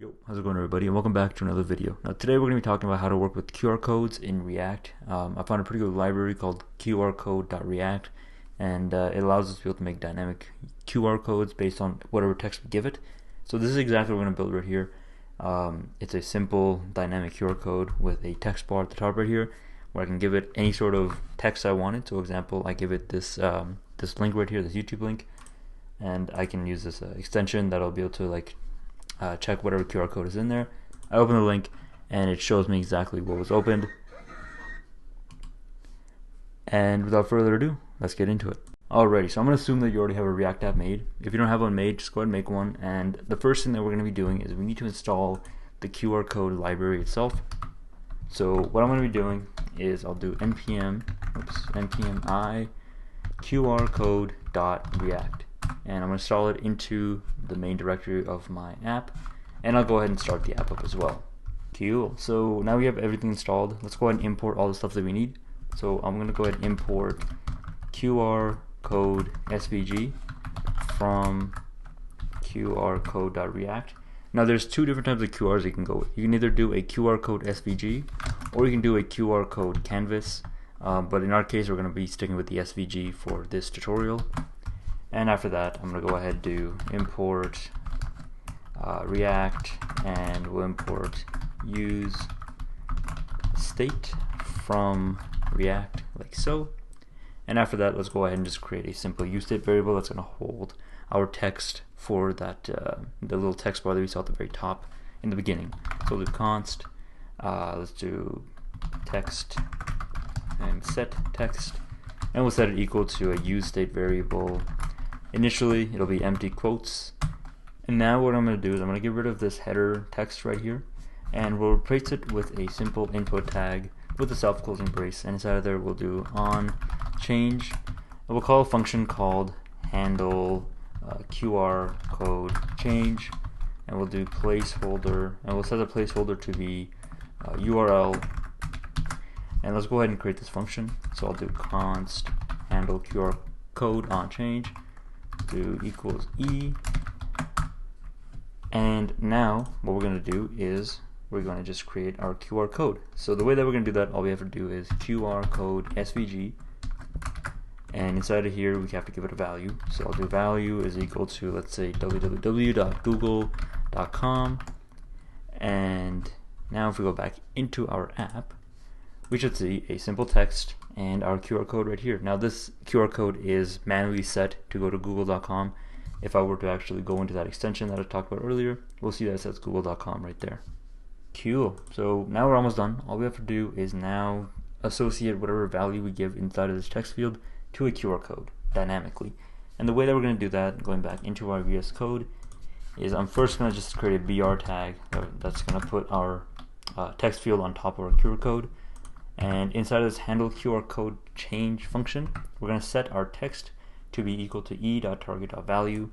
Yo, how's it going everybody, and welcome back to another video. Now today we're going to be talking about how to work with QR codes in React. I found a pretty good library called QRCode.React, and it allows us to be able to make dynamic QR codes based on whatever text we give it. So this is exactly what we're going to build right here. It's a simple dynamic QR code with a text bar at the top right here, where I can give it any sort of text I wanted. So for example, I give it this this link right here, this YouTube link, and I can use this extension that'll be able to check whatever QR code is in there. I open the link and it shows me exactly what was opened. And without further ado, let's get into it. Alrighty, so I'm going to assume that you already have a React app made. If you don't have one made, just go ahead and make one. And the first thing that we're going to be doing is we need to install the QR code library itself. So what I'm going to be doing is I'll do npm I qrcode.react. And I'm going to install it into the main directory of my app, and I'll go ahead and start the app up as well. Cool. So now we have everything installed. Let's go ahead and import all the stuff that we need. So I'm going to go ahead and import QRCode.SVG from qrcode.react. Now there's two different types of QRs you can go with. You can either do a QR code SVG or you can do a QR code canvas, but in our case we're going to be sticking with the SVG for this tutorial. And after that, I'm going to go ahead and do import React, and we'll import use state from React like so. And after that, let's go ahead and just create a simple use state variable that's going to hold our text for that the little text bar that we saw at the very top in the beginning. So we'll do const, let's do text and set text, and we'll set it equal to a use state variable. Initially, it'll be empty quotes. And now what I'm going to do is I'm going to get rid of this header text right here, and we'll replace it with a simple input tag with a self-closing brace. And inside of there, we'll do on change, and we'll call a function called handle QR code change, and we'll do placeholder, and we'll set the placeholder to be URL. And let's go ahead and create this function. So I'll do const handle QR code on change, do equals e, and now what we're going to do is we're going to just create our QR code. So the way that we're going to do that, all we have to do is QR code SVG, and inside of here we have to give it a value. So I'll do value is equal to, let's say, www.google.com. and now if we go back into our app, we should see a simple text and our QR code right here. Now this QR code is manually set to go to google.com. If I were to actually go into that extension that I talked about earlier, we'll see that it says google.com right there. Cool. So now we're almost done. All we have to do is now associate whatever value we give inside of this text field to a QR code dynamically. And the way that we're going to do that, going back into our VS Code, is I'm first going to just create a BR tag that's going to put our text field on top of our QR code. And inside of this handle QR code change function, we're going to set our text to be equal to e.target.value,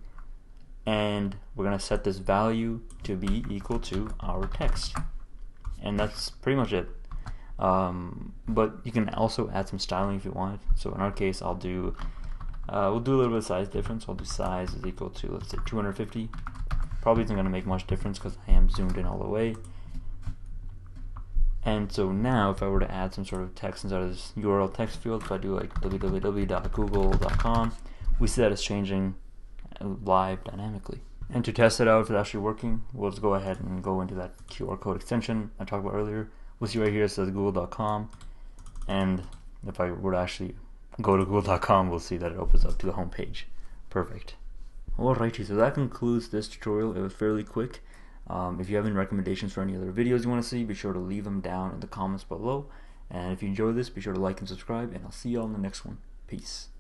and we're going to set this value to be equal to our text. And that's pretty much it. But you can also add some styling if you want. So in our case, we'll do a little bit of size difference. I'll do size is equal to, let's say, 250. Probably isn't going to make much difference because I am zoomed in all the way. And so now if I were to add some sort of text inside of this URL text field, if I do like www.google.com, we see that it's changing live dynamically. And to test it out if it's actually working, we'll just go ahead and go into that QR code extension I talked about earlier. We'll see right here it says google.com, and if I were to actually go to google.com, we'll see that it opens up to the home page. Perfect. Alrighty, so that concludes this tutorial. It was fairly quick. If you have any recommendations for any other videos you want to see, be sure to leave them down in the comments below. And if you enjoyed this, be sure to like and subscribe, and I'll see you all in the next one. Peace.